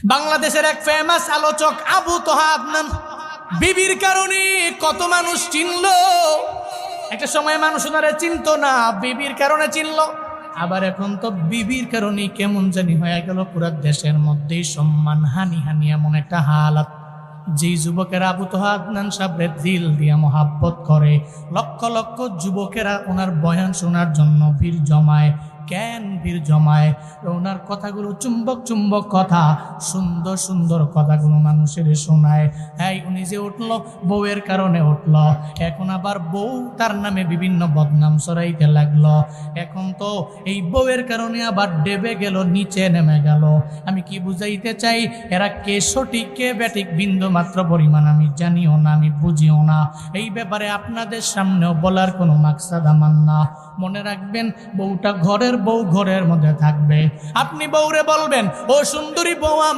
বাংলাদেশের এক ফেমাস আলোচক আবু তোহা আদনান বিবির কারণে কত মানুষ চিনলো। একটা সময় মানুষ ওনারে চিনতো না, বিবির কারণে চিনলো। আবার এখন তো বিবির কারণে কেমন জানি হয়ে গেল পুরো দেশের মধ্যেই সম্মান হানি হানি এমন একটা হালাত। যেই যুবকেরা আবু তোহা আদনান সাহেবের দিল দিয়া মোহাব্বত করে, লক্ষ লক্ষ যুবকেরা ওনার বয়ান শোনার জন্য ভিড় জমায়। কেন ভিড় জমায়? ওনার কথাগুলো চুম্বক চুম্বক কথা, সুন্দর সুন্দর কথাগুলো মানুষের শোনায়। হ্যাঁ, উনি যে উঠলো বউয়ের কারণে উঠলো, এখন আবার বউ তার নামে বিভিন্ন বদনাম ছড়াইতে লাগলো। এখন তো এই বউয়ের কারণে আবার ডেবে গেল, নিচে নেমে গেল। আমি কি বুঝাইতে চাই, এরা কে সঠিক কে ব্যাঠিক বিন্দু মাত্র পরিমাণ আমি জানিও না, আমি বুঝিও না। এই ব্যাপারে আপনাদের সামনেও বলার কোনো মাকসাদ আমার না। মনে রাখবেন, বউটা ঘরের বউ ঘরের মধ্যে থাকবে। আপনি বউরে বলবেন, ও সুন্দরী বউ আমার।